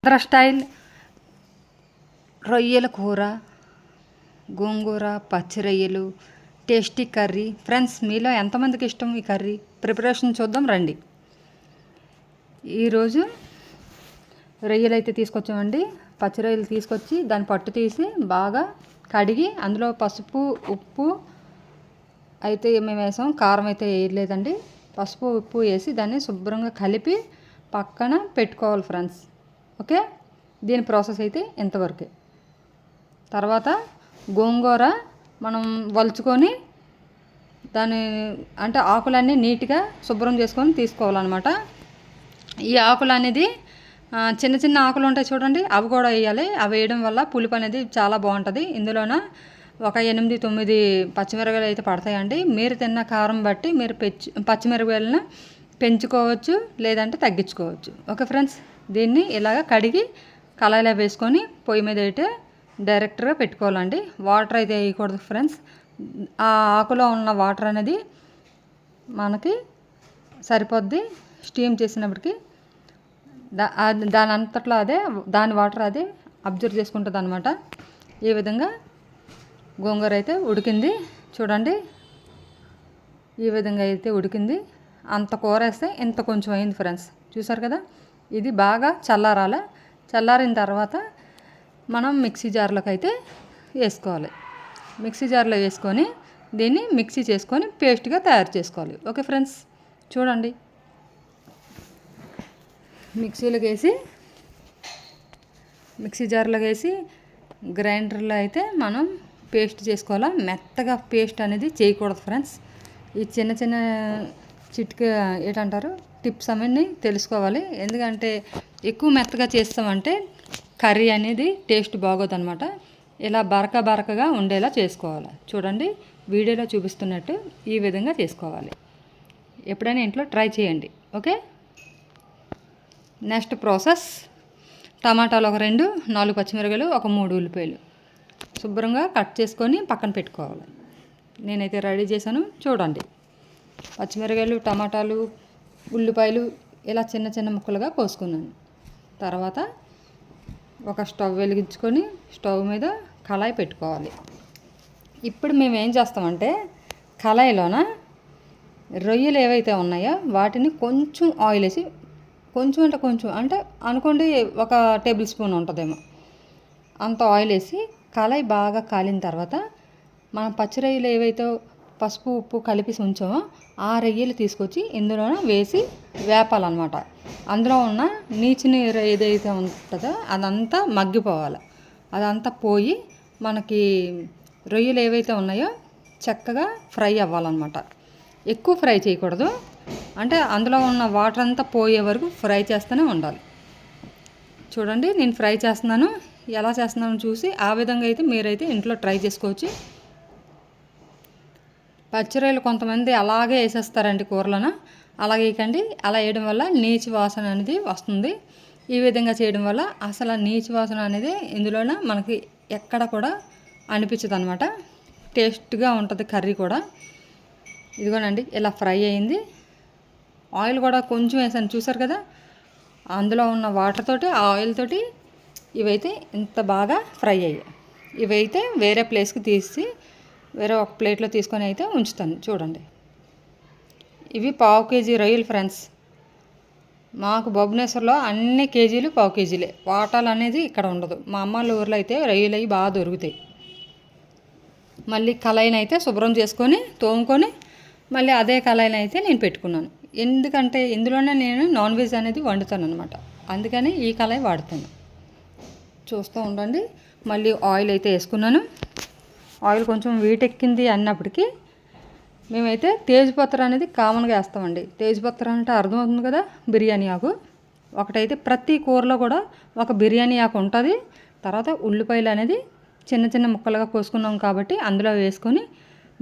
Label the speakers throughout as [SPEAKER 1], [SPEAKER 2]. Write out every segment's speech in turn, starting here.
[SPEAKER 1] Andhra style రొయ్యల కూర, గోంగూర, పచ్చి రొయ్యలు, టేస్టీ కర్రీ. ఫ్రెండ్స్, మీలో ఎంతమందికి ఇష్టం ఈ కర్రీ? ప్రిపరేషన్ చూద్దాం రండి. ఈరోజు రొయ్యలు అయితే తీసుకొచ్చామండి. పచ్చి రొయ్యలు తీసుకొచ్చి దాన్ని పట్టు తీసి బాగా కడిగి అందులో పసుపు, ఉప్పు అయితే మేము వేసాం. కారం అయితే వేయలేదండి. పసుపు, ఉప్పు వేసి దాన్ని శుభ్రంగా కలిపి పక్కన పెట్టుకోవాలి ఫ్రెండ్స్. ఓకే, దీని ప్రాసెస్ అయితే ఇంతవరకే. తర్వాత గోంగూర మనం వలుచుకొని దాని అంటే ఆకులన్నీ నీట్గా శుభ్రం చేసుకొని తీసుకోవాలన్నమాట. ఈ ఆకులు అనేది చిన్న చిన్న ఆకులు ఉంటాయి చూడండి, అవి కూడా వేయాలి. అవి వేయడం వల్ల పులుపు అనేది చాలా బాగుంటుంది. ఇందులోన ఒక 8-9 పచ్చిమిరపకాయలు అయితే పడతాయండి. మీరు తిన్న కారం బట్టి మీరు పచ్చిమిరపకాయలను పెంచుకోవచ్చు, లేదంటే తగ్గించుకోవచ్చు. ఓకే ఫ్రెండ్స్, దీన్ని ఇలాగ కడిగి కళాయిలో వేసుకొని పొయ్యి మీద అయితే డైరెక్ట్గా పెట్టుకోవాలండి. వాటర్ అయితే వేయకూడదు ఫ్రెండ్స్. ఆ ఆకులో ఉన్న వాటర్ అనేది మనకి సరిపోద్ది. స్టీమ్ చేసినప్పటికీ దాని అంతట్లో అదే దాని వాటర్ అదే అబ్జర్వ్ చేసుకుంటుంది అనమాట. ఈ విధంగా గోంగూర అయితే ఉడికింది చూడండి. ఈ విధంగా అయితే ఉడికింది. అంత కూర వేస్తే ఇంత కొంచెం అయింది ఫ్రెండ్స్, చూసారు కదా. ఇది బాగా చల్లారాలి. చల్లారిన తర్వాత మనం మిక్సీ జార్లోకి అయితే వేసుకోవాలి. మిక్సీ జార్లో వేసుకొని దీన్ని మిక్సీ చేసుకొని పేస్ట్గా తయారు చేసుకోవాలి. ఓకే ఫ్రెండ్స్, చూడండి. మిక్సీ జార్లో వేసి గ్రైండర్లో అయితే మనం పేస్ట్ చేసుకోవాలి. మెత్తగా పేస్ట్ అనేది చేయకూడదు ఫ్రెండ్స్. ఈ చిన్న చిన్న చిట్కా ఏంటంటారు టిప్స్ అవన్నీ తెలుసుకోవాలి. ఎందుకంటే ఎక్కువ మెత్తగా చేస్తామంటే కర్రీ అనేది టేస్ట్ బాగోదన్నమాట. ఇలా బరకగా ఉండేలా చేసుకోవాలి. చూడండి, వీడియోలో చూపిస్తున్నట్టు ఈ విధంగా చేసుకోవాలి. ఎప్పుడైనా ఇంట్లో ట్రై చేయండి. ఓకే, నెక్స్ట్ ప్రాసెస్ టమాటాలు ఒక 2, 4 పచ్చిమిరపకాయలు, ఒక 3 ఉల్లిపాయలు శుభ్రంగా కట్ చేసుకొని పక్కన పెట్టుకోవాలి. నేనైతే రెడీ చేశాను చూడండి. పచ్చిమిరపకాయలు, టమాటాలు, ఉల్లిపాయలు ఇలా చిన్న చిన్న ముక్కలుగా కోసుకున్నాను. తర్వాత ఒక స్టవ్ వెలిగించుకొని స్టవ్ మీద కళాయి పెట్టుకోవాలి. ఇప్పుడు మేము ఏం చేస్తామంటే కళాయిలోన రొయ్యలు ఏవైతే ఉన్నాయో వాటిని కొంచెం ఆయిల్ వేసి కొంచెం అంటే అనుకోండి ఒక టేబుల్ స్పూన్ ఉంటుందేమో అంత ఆయిల్ వేసి కళాయి బాగా కాలిన తర్వాత మనం పచ్చి రొయ్యలు ఏవైతే పసుపు, ఉప్పు కలిపి ఉంచామో ఆ రొయ్యలు తీసుకొచ్చి ఇందులోన వేసి వేపాలన్నమాట. అందులో ఉన్న నీచు నీరు ఏదైతే ఉంటుందో అదంతా మగ్గిపోవాలి. అదంతా పోయి మనకి రొయ్యలు ఏవైతే ఉన్నాయో చక్కగా ఫ్రై అవ్వాలన్నమాట. ఎక్కువ ఫ్రై చేయకూడదు, అంటే అందులో ఉన్న వాటర్ అంతా పోయే వరకు ఫ్రై చేస్తూనే ఉండాలి. చూడండి, నేను ఫ్రై చేస్తున్నాను. ఎలా చేస్తున్నానో చూసి ఆ విధంగా అయితే మీరైతే ఇంట్లో ట్రై చేసుకోవచ్చు. పచ్చిరొయ్యలు కొంతమంది అలాగే వేసేస్తారండి కూరలోన. అలాగే వేయకండి. అలా వేయడం వల్ల నీచు వాసన అనేది వస్తుంది. ఈ విధంగా చేయడం వల్ల అసలు నీచు వాసన అనేది ఇందులోన మనకి ఎక్కడ కూడా అనిపించదు అనమాట. టేస్ట్గా ఉంటుంది కర్రీ కూడా. ఇదిగోనండి, ఇలా ఫ్రై అయింది. ఆయిల్ కూడా కొంచెం వేసాను చూసారు కదా. అందులో ఉన్న వాటర్ తోటి ఆ ఆయిల్ తోటి ఇవైతే ఇంత బాగా ఫ్రై అయ్యాయి. ఇవైతే వేరే ప్లేస్కి తీసి వేరే ఒక ప్లేట్లో తీసుకొని అయితే ఉంచుతాను. చూడండి, ఇవి 1/2 కేజీ రొయ్యలు ఫ్రెండ్స్. మాకు భువనేశ్వర్లో అన్ని కేజీలు 1/2 కేజీలే. వాటాలు అనేది ఇక్కడ ఉండదు. మా అమ్మాళ్ళ ఊర్లో అయితే రొయ్యలు అవి బాగా దొరుకుతాయి. మళ్ళీ కళాయిని అయితే శుభ్రం చేసుకొని తోముకొని మళ్ళీ అదే కళాయిని అయితే నేను పెట్టుకున్నాను. ఎందుకంటే ఇందులోనే నేను నాన్ వెజ్ అనేది వండుతాను అనమాట. అందుకని ఈ కళాయి వాడుతాను. చూస్తూ ఉండండి. మళ్ళీ ఆయిల్ అయితే వేసుకున్నాను. ఆయిల్ కొంచెం వీటెక్కింది అన్నప్పటికీ మేమైతే తేజ్పత్ర అనేది కామన్గా వేస్తామండి. తేజ్పత్ర అంటే అర్థమవుతుంది కదా, బిర్యానీ ఆకు. ఒకటైతే ప్రతి కూరలో కూడా ఒక బిర్యానీ ఆకు ఉంటుంది. తర్వాత ఉల్లిపాయలు అనేది చిన్న చిన్న ముక్కలుగా కోసుకున్నాం కాబట్టి అందులో వేసుకొని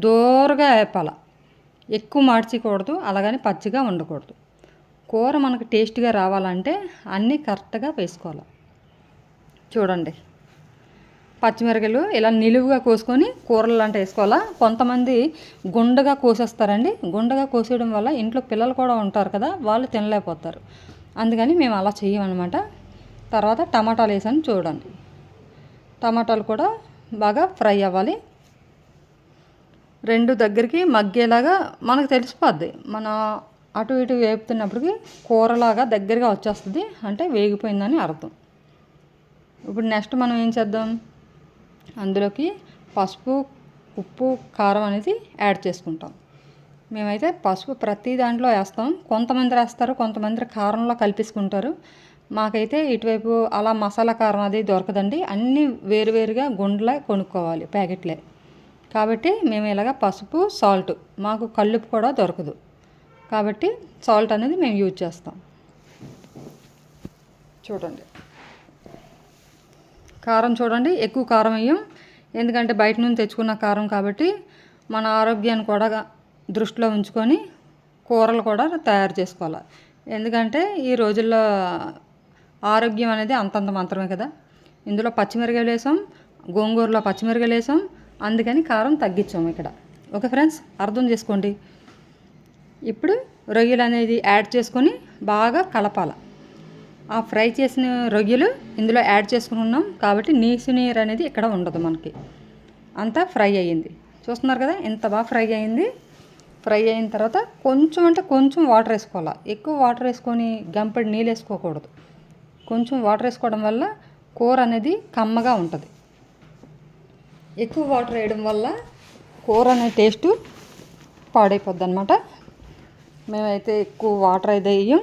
[SPEAKER 1] దూరగా వేపాలి. ఎక్కువ మార్చకూడదు, అలాగని పచ్చిగా ఉండకూడదు. కూర మనకు టేస్ట్గా రావాలంటే అన్నీ కరెక్ట్గా వేసుకోవాలి. చూడండి, పచ్చిమిరపకాయలు ఇలా నిలువుగా కోసుకొని కూరలు అంటే వేసుకోవాలా. కొంతమంది గుండగా కోసేస్తారండి. గుండగా కోసేయడం వల్ల ఇంట్లో పిల్లలు కూడా ఉంటారు కదా, వాళ్ళు తినలేకపోతారు. అందుకని మేము అలా చేయమన్నమాట. తర్వాత టమాటాలు వేసాను చూడండి. టమాటాలు కూడా బాగా ఫ్రై అవ్వాలి. రెండు దగ్గరికి మగ్గేలాగా మనకు తెలిసిపోద్ది. మన అటు ఇటు వేపుతున్నప్పటికి కూరలాగా దగ్గరగా వచ్చేస్తుంది, అంటే వేగిపోయిందని అర్థం. ఇప్పుడు నెక్స్ట్ మనం ఏం చేద్దాం, అందులోకి పసుపు, ఉప్పు, కారం అనేది యాడ్ చేసుకుంటాం. మేమైతే పసుపు ప్రతి దాంట్లో వేస్తాం. కొంతమంది వేస్తారు, కొంతమంది కారంలో కలిపేసుకుంటారు. మాకైతే ఇటువైపు అలా మసాలా కారం అది దొరకదండి, అన్నీ వేరువేరుగా గుండ్లే కొనుక్కోవాలి, ప్యాకెట్లే. కాబట్టి మేము ఇలాగ పసుపు, సాల్ట్, మాకు కల్లుపు కూడా దొరకదు కాబట్టి సాల్ట్ అనేది మేము యూజ్ చేస్తాం. చూడండి, కారం చూడండి, ఎక్కువ కారం వేయం, ఎందుకంటే బయట నుంచి తెచ్చుకున్న కారం కాబట్టి మన ఆరోగ్యాన్ని కూడా దృష్టిలో ఉంచుకొని కూరలు కూడా తయారు చేసుకోవాలి. ఎందుకంటే ఈ రోజుల్లో ఆరోగ్యం అనేది అంతంత మాత్రమే కదా. ఇందులో పచ్చిమిరకాయలు వేసాం, గోంగూరలో పచ్చిమిరకాయలు వేసాం, అందుకని కారం తగ్గించాము ఇక్కడ. ఓకే ఫ్రెండ్స్, అర్థం చేసుకోండి. ఇప్పుడు రొయ్యలు అనేది యాడ్ చేసుకొని బాగా కలపాలి. ఆ ఫ్రై చేసిన రొయ్యలు ఇందులో యాడ్ చేసుకున్నాం కాబట్టి నీరు అనేది ఇక్కడ ఉండదు మనకి. అంతా ఫ్రై అయ్యింది, చూస్తున్నారు కదా ఎంత బాగా ఫ్రై అయ్యింది. ఫ్రై అయిన తర్వాత కొంచెం అంటే కొంచెం వాటర్ వేసుకోవాలి. ఎక్కువ వాటర్ వేసుకొని గంపెడు నీళ్ళు వేసుకోకూడదు. కొంచెం వాటర్ వేసుకోవడం వల్ల కూర అనేది కమ్మగా ఉంటుంది. ఎక్కువ వాటర్ వేయడం వల్ల కూర అనే టేస్టు పాడైపోద్ది అనమాట. మేమైతే ఎక్కువ వాటర్ అయితే వేయం.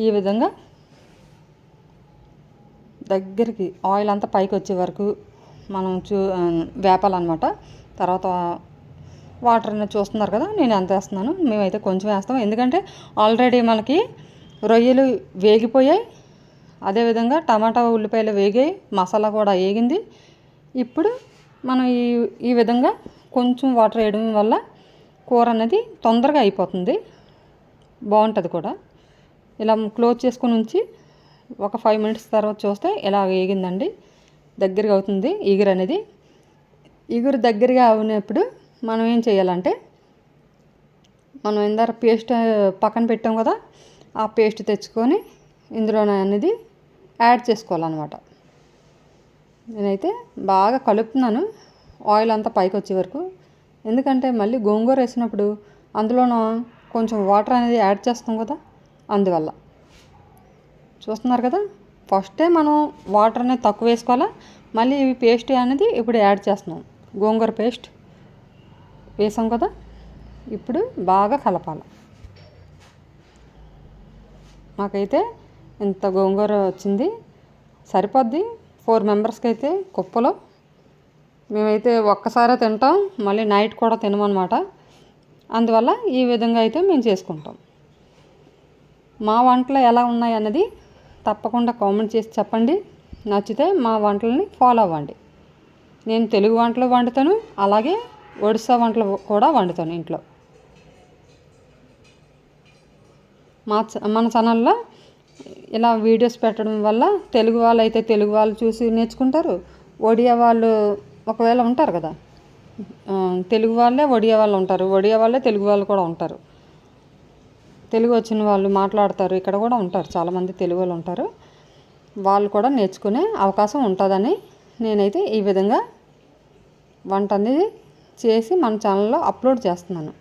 [SPEAKER 1] ఈ విధంగా దగ్గరికి ఆయిల్ అంతా పైకి వచ్చే వరకు మనం వేపాలన్నమాట. తర్వాత వాటర్ అనేది చూస్తున్నారు కదా, నేను ఎంత వేస్తున్నాను. మేమైతే కొంచెం వేస్తాం, ఎందుకంటే ఆల్రెడీ మనకి రొయ్యలు వేగిపోయాయి, అదేవిధంగా టమాటా ఉల్లిపాయలు వేగాయి, మసాలా కూడా వేగింది. ఇప్పుడు మనం ఈ విధంగా కొంచెం వాటర్ వేయడం వల్ల కూర అనేది తొందరగా అయిపోతుంది, బాగుంటుంది కూడా. ఇలా క్లోజ్ చేసుకొని ఉంచి ఒక 5 minutes తర్వాత చూస్తే ఇలా వేగిందండి, దగ్గరగా అవుతుంది ఈగురు అనేది. ఈగురు దగ్గరగా అవునప్పుడు మనం ఏం చేయాలంటే, మనం ఇందాక పేస్ట్ పక్కన పెట్టాం కదా, ఆ పేస్ట్ తెచ్చుకొని ఇందులో అనేది యాడ్ చేసుకోవాలన్నమాట. నేనైతే బాగా కలుపుతున్నాను ఆయిల్ అంతా పైకి వచ్చే వరకు, ఎందుకంటే మళ్ళీ గోంగూర వేసినప్పుడు అందులోనూ కొంచెం వాటర్ అనేది యాడ్ చేస్తాం కదా, అందువల్ల. చూస్తున్నారు కదా, ఫస్టే మనం వాటర్ అనేది తక్కువ వేసుకోవాలా. మళ్ళీ ఇవి పేస్ట్ అనేది ఇప్పుడు యాడ్ చేస్తున్నాం, గోంగూర పేస్ట్ వేసాం కదా, ఇప్పుడు బాగా కలపాలి. మాకైతే ఇంత గోంగూర వచ్చింది, సరిపోద్ది 4 members అయితే కుప్పలో. మేమైతే ఒక్కసారే తింటాం, మళ్ళీ నైట్ కూడా తినమన్నమాట. అందువల్ల ఈ విధంగా అయితే మేము చేసుకుంటాం. మా వంటలు ఎలా ఉన్నాయి అన్నది తప్పకుండా కామెంట్ చేసి చెప్పండి. నచ్చితే మా వంటలని ఫాలో అవ్వండి. నేను తెలుగు వంటలు వండుతాను, అలాగే ఒడిస్సా వంటలు కూడా వండుతాను ఇంట్లో. మన ఛానల్లో ఇలా వీడియోస్ పెట్టడం వల్ల తెలుగు వాళ్ళు అయితే తెలుగు వాళ్ళు చూసి నేర్చుకుంటారు, ఒడియా వాళ్ళు ఒకవేళ ఉంటారు కదా, తెలుగు వాళ్ళే ఒడియా వాళ్ళు ఉంటారు, ఒడియా వాళ్ళే తెలుగు వాళ్ళు కూడా ఉంటారు. తెలుగు వచ్చిన వాళ్ళు మాట్లాడతారు, ఇక్కడ కూడా ఉంటారు చాలామంది తెలుగు వాళ్ళు ఉంటారు, వాళ్ళు కూడా నేర్చుకునే అవకాశం ఉంటుందని నేనైతే ఈ విధంగా వంట అనేది చేసి మన ఛానల్లో అప్లోడ్ చేస్తున్నాను.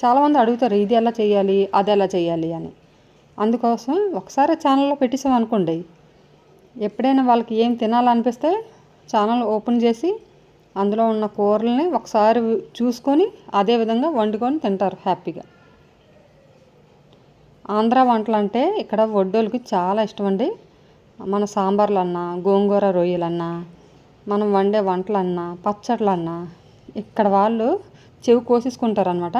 [SPEAKER 1] చాలామంది అడుగుతారు ఇది ఎలా చేయాలి, అది ఎలా చేయాలి అని. అందుకోసం ఒకసారి ఛానల్లో పెట్టేసాం అనుకోండి, ఎప్పుడైనా వాళ్ళకి ఏం తినాలనిపిస్తే ఛానల్ ఓపెన్ చేసి అందులో ఉన్న కూరల్ని ఒకసారి చూసుకొని అదే విధంగా వండుకొని తింటారు హ్యాపీగా. ఆంధ్ర వంటలు అంటే ఇక్కడ వడ్డోళ్ళకి చాలా ఇష్టం అండి. మన సాంబార్లన్నా, గోంగూర రొయ్యలన్నా, మనం వండే వంటలన్నా, పచ్చళ్ళన్నా ఇక్కడ వాళ్ళు చెవి కోసేసుకుంటారు అనమాట.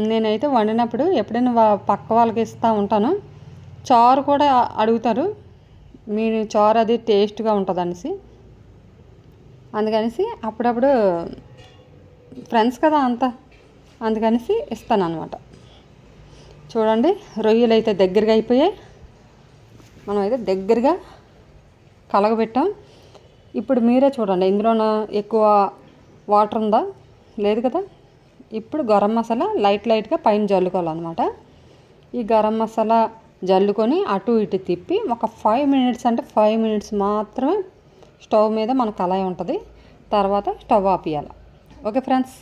[SPEAKER 1] నేనైతే వండినప్పుడు ఎప్పుడైనా పక్క వాళ్ళకి ఇస్తూ ఉంటాను. చారు కూడా అడుగుతారు, మీ చారు అది టేస్ట్గా ఉంటుంది అనేసి. అందుకనేసి అప్పుడప్పుడు ఫ్రెండ్స్ కదా అంతా, అందుకనేసి ఇస్తాను అనమాట. చూడండి, రొయ్యలు అయితే దగ్గరగా అయిపోయాయి, మనం అయితే దగ్గరగా కలగబెట్టాం. ఇప్పుడు మీరే చూడండి, ఇందులోన ఎక్కువ వాటర్ ఉందా, లేదు కదా. ఇప్పుడు గరం మసాలా లైట్గా పైన జల్లుకోవాలన్నమాట. ఈ గరం మసాలా జల్లుకొని అటు ఇటు తిప్పి ఒక 5 మినిట్స్ అంటే 5 మినిట్స్ మాత్రమే స్టవ్ మీద మన కళాయి ఉంటుంది. తర్వాత స్టవ్ ఆపియాలి. ఓకే ఫ్రెండ్స్,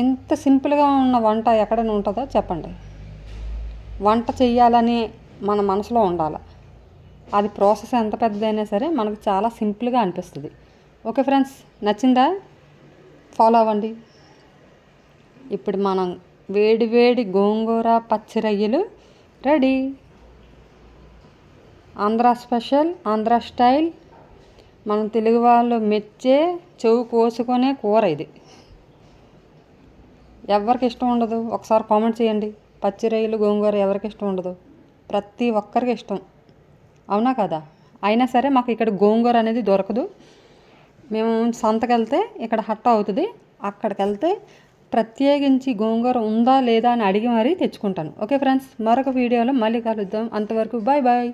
[SPEAKER 1] ఇంత సింపుల్గా ఉన్న వంట ఎక్కడైనా ఉంటుందో చెప్పండి. వంట చెయ్యాలని మన మనసులో ఉండాలి. అది ప్రాసెస్ ఎంత పెద్దదైనా సరే మనకు చాలా సింపుల్గా అనిపిస్తుంది. ఓకే ఫ్రెండ్స్, నచ్చిందా? ఫాలో అవ్వండి. ఇప్పుడు మనం వేడి వేడి గోంగూర పచ్చి రొయ్యలు ready. Andhra special, Andhra style, మనం తెలుగు వాళ్ళు మెచ్చే చెవు కోసుకునే కూర ఇది. ఎవరికి ఇష్టం ఉండదు? ఒకసారి కామెంట్ చేయండి. పచ్చి రొయ్యలు గోంగూర ఎవరికి ఇష్టం ఉండదు? ప్రతి ఒక్కరికి ఇష్టం, అవునా కదా? అయినా సరే మాకు ఇక్కడ గోంగూర అనేది దొరకదు. మేము సంతకెళ్తే ఇక్కడ హట్ట అవుతుంది, అక్కడికి వెళ్తే ప్రత్యేకించి గోంగూర ఉందా లేదా అని అడిగి మరీ తెచ్చుకుంటాను. ఓకే ఫ్రెండ్స్, మరొక వీడియోలో మళ్ళీ కలుద్దాం. అంతవరకు బాయ్ బాయ్.